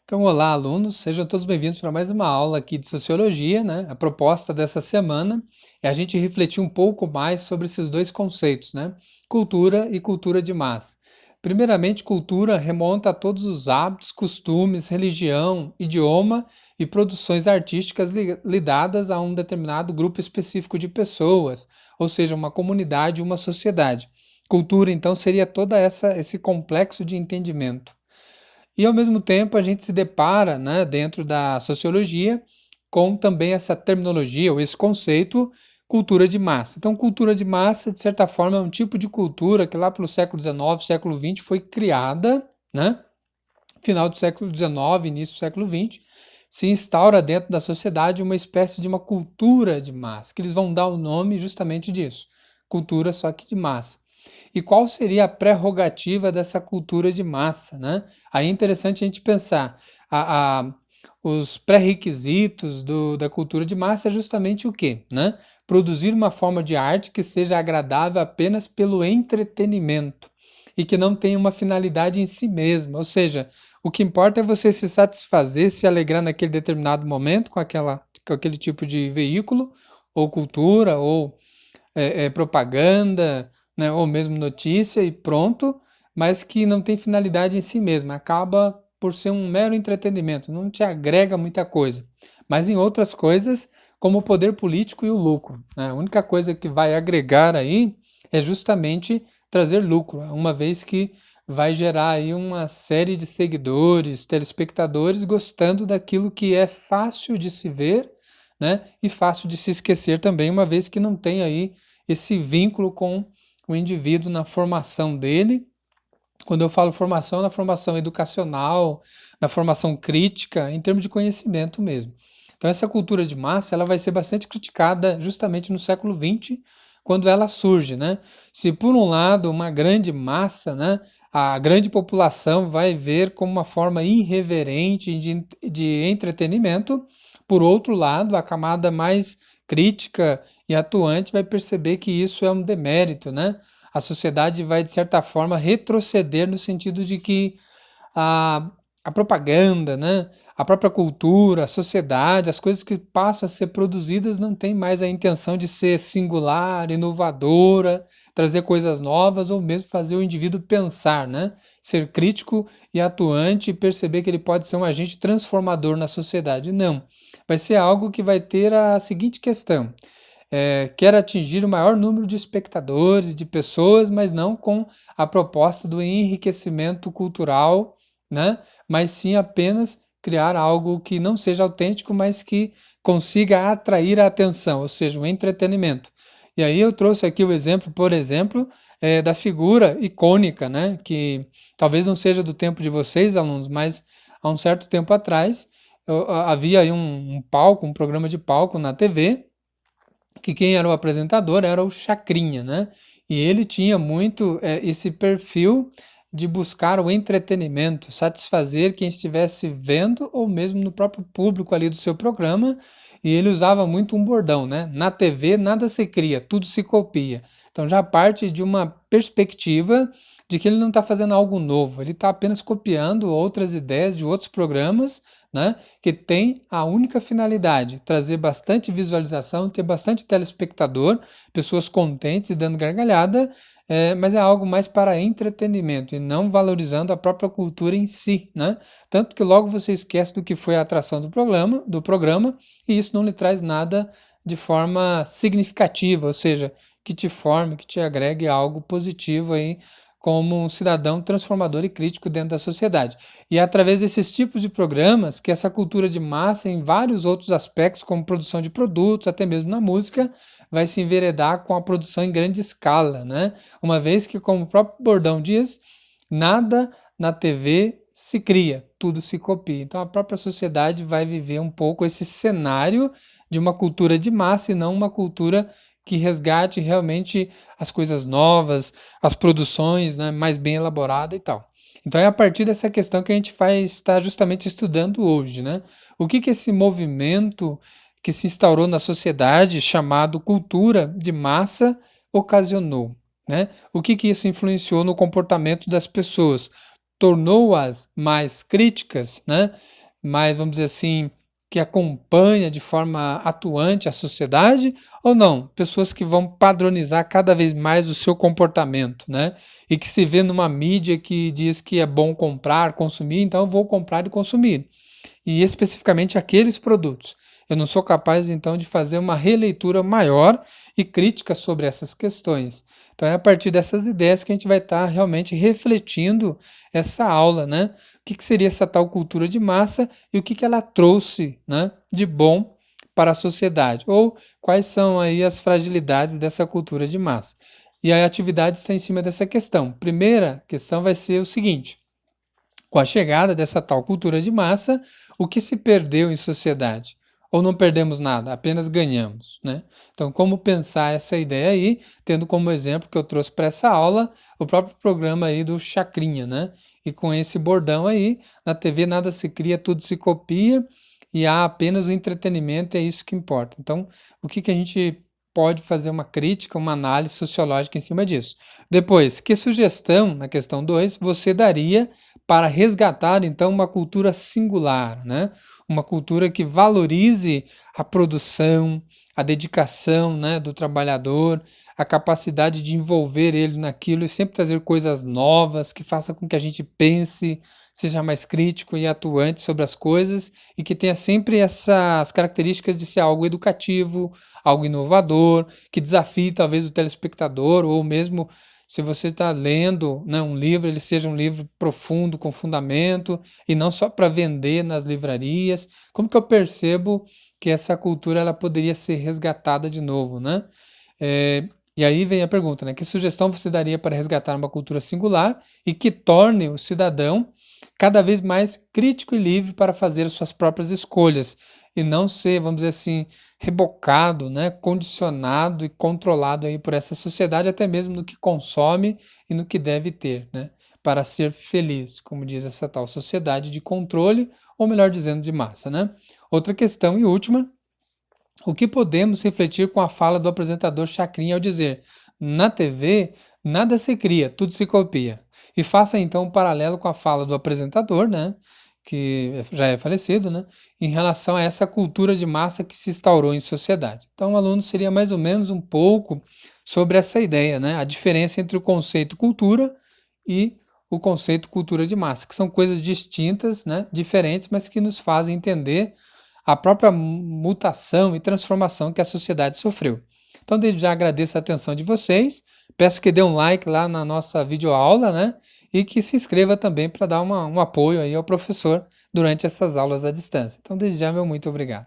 Então, olá, alunos, sejam todos bem-vindos para mais uma aula aqui de Sociologia, né? A proposta dessa semana é a gente refletir um pouco mais sobre esses dois conceitos, né? Cultura e cultura de massa. Primeiramente, cultura remonta a todos os hábitos, costumes, religião, idioma e produções artísticas ligadas a um determinado grupo específico de pessoas, ou seja, uma comunidade, uma sociedade. Cultura, então, seria esse complexo de entendimento. E ao mesmo tempo a gente se depara, né, dentro da sociologia, com também essa terminologia ou esse conceito, cultura de massa. Então, cultura de massa, de certa forma, é um tipo de cultura que lá pelo século XIX, século XX foi criada, né? Final do século XIX, início do século XX, se instaura dentro da sociedade uma espécie de uma cultura de massa, que eles vão dar o nome justamente disso, cultura só que de massa. E qual seria a prerrogativa dessa cultura de massa, né? Aí é interessante a gente pensar, os pré-requisitos da cultura de massa é justamente o quê, né? Produzir uma forma de arte que seja agradável apenas pelo entretenimento e que não tenha uma finalidade em si mesma, ou seja, o que importa é você se satisfazer, se alegrar naquele determinado momento com aquele tipo de veículo, ou cultura, ou propaganda, né, ou mesmo notícia e pronto, mas que não tem finalidade em si mesma, acaba por ser um mero entretenimento, não te agrega muita coisa. Mas em outras coisas, como o poder político e o lucro, né? A única coisa que vai agregar aí é justamente trazer lucro, uma vez que vai gerar aí uma série de seguidores, telespectadores gostando daquilo que é fácil de se ver, né? E fácil de se esquecer também, uma vez que não tem aí esse vínculo com o indivíduo na formação dele. Quando eu falo formação, na formação educacional, na formação crítica, em termos de conhecimento mesmo. Então essa cultura de massa, ela vai ser bastante criticada justamente no século XX, quando ela surge, né? Se por um lado uma grande massa, né, a grande população vai ver como uma forma irreverente de entretenimento, por outro lado, a camada mais crítica e atuante vai perceber que isso é um demérito, né? A sociedade vai, de certa forma, retroceder no sentido de que a, a propaganda, né, a própria cultura, a sociedade, as coisas que passam a ser produzidas não têm mais a intenção de ser singular, inovadora, trazer coisas novas ou mesmo fazer o indivíduo pensar, né? Ser crítico e atuante e perceber que ele pode ser um agente transformador na sociedade. Não. Vai ser algo que vai ter a seguinte questão: quer atingir o maior número de espectadores, de pessoas, mas não com a proposta do enriquecimento cultural, né? Mas sim apenas criar algo que não seja autêntico, mas que consiga atrair a atenção, ou seja, um entretenimento. E aí eu trouxe aqui o exemplo, por exemplo, da figura icônica, né? Que talvez não seja do tempo de vocês, alunos, mas há um certo tempo atrás havia aí um palco, um programa de palco na TV, que quem era o apresentador era o Chacrinha, né? E ele tinha muito esse perfil de buscar o entretenimento, satisfazer quem estivesse vendo ou mesmo no próprio público ali do seu programa. E ele usava muito um bordão, né? Na TV nada se cria, tudo se copia. Então já parte de uma perspectiva de que ele não está fazendo algo novo, ele está apenas copiando outras ideias de outros programas, né, que tem a única finalidade, trazer bastante visualização, ter bastante telespectador, pessoas contentes e dando gargalhada, mas é algo mais para entretenimento e não valorizando a própria cultura em si, né? Tanto que logo você esquece do que foi a atração do programa e isso não lhe traz nada de forma significativa, ou seja, que te forme, que te agregue algo positivo aí como um cidadão transformador e crítico dentro da sociedade. E é através desses tipos de programas que essa cultura de massa, em vários outros aspectos, como produção de produtos, até mesmo na música, vai se enveredar com a produção em grande escala, né? Uma vez que, como o próprio bordão diz, nada na TV se cria, tudo se copia. Então a própria sociedade vai viver um pouco esse cenário de uma cultura de massa e não uma cultura que resgate realmente as coisas novas, as produções, né, mais bem elaboradas e tal. Então é a partir dessa questão que a gente vai estar justamente estudando hoje, né? O que esse movimento que se instaurou na sociedade, chamado cultura de massa, ocasionou, né? O que isso influenciou no comportamento das pessoas? Tornou-as mais críticas, né? mais, vamos dizer assim, que acompanha de forma atuante a sociedade, ou não? Pessoas que vão padronizar cada vez mais o seu comportamento, né? E que se vê numa mídia que diz que é bom comprar, consumir, então eu vou comprar e consumir. E especificamente aqueles produtos. Eu não sou capaz, então, de fazer uma releitura maior e crítica sobre essas questões. Então, é a partir dessas ideias que a gente vai estar realmente refletindo essa aula, né? O que seria essa tal cultura de massa e o que ela trouxe, né, de bom para a sociedade? Ou quais são aí as fragilidades dessa cultura de massa? E a atividade está em cima dessa questão. Primeira questão vai ser o seguinte: com a chegada dessa tal cultura de massa, o que se perdeu em sociedade? Ou não perdemos nada, apenas ganhamos, né? Então, como pensar essa ideia aí, tendo como exemplo que eu trouxe para essa aula o próprio programa aí do Chacrinha, né? E com esse bordão aí, na TV nada se cria, tudo se copia e há apenas o entretenimento, é isso que importa. Então, o que a gente pode fazer uma crítica, uma análise sociológica em cima disso? Depois, que sugestão, na questão 2 você daria para resgatar então uma cultura singular, né? Uma cultura que valorize a produção, a dedicação, né, do trabalhador, a capacidade de envolver ele naquilo e sempre trazer coisas novas que faça com que a gente pense, seja mais crítico e atuante sobre as coisas e que tenha sempre essas características de ser algo educativo, algo inovador, que desafie talvez o telespectador ou mesmo se você está lendo, né, um livro, ele seja um livro profundo, com fundamento, e não só para vender nas livrarias. Como que eu percebo que essa cultura ela poderia ser resgatada de novo, né? É, e aí vem a pergunta, né? Que sugestão você daria para resgatar uma cultura singular e que torne o cidadão cada vez mais crítico e livre para fazer as suas próprias escolhas e não ser, vamos dizer assim, rebocado, né, condicionado e controlado aí por essa sociedade, até mesmo no que consome e no que deve ter, né, para ser feliz, como diz essa tal sociedade de controle, ou melhor dizendo, de massa, né? Outra questão e última, o que podemos refletir com a fala do apresentador Chacrinha ao dizer: na TV, nada se cria, tudo se copia. E faça então um paralelo com a fala do apresentador, né, que já é falecido, né, em relação a essa cultura de massa que se instaurou em sociedade. Então, o aluno seria mais ou menos um pouco sobre essa ideia, né, a diferença entre o conceito cultura e o conceito cultura de massa, que são coisas distintas, né, diferentes, mas que nos fazem entender a própria mutação e transformação que a sociedade sofreu. Então, desde já agradeço a atenção de vocês, peço que dê um like lá na nossa videoaula, né? E que se inscreva também para dar um apoio aí ao professor durante essas aulas à distância. Então, desde já, meu muito obrigado.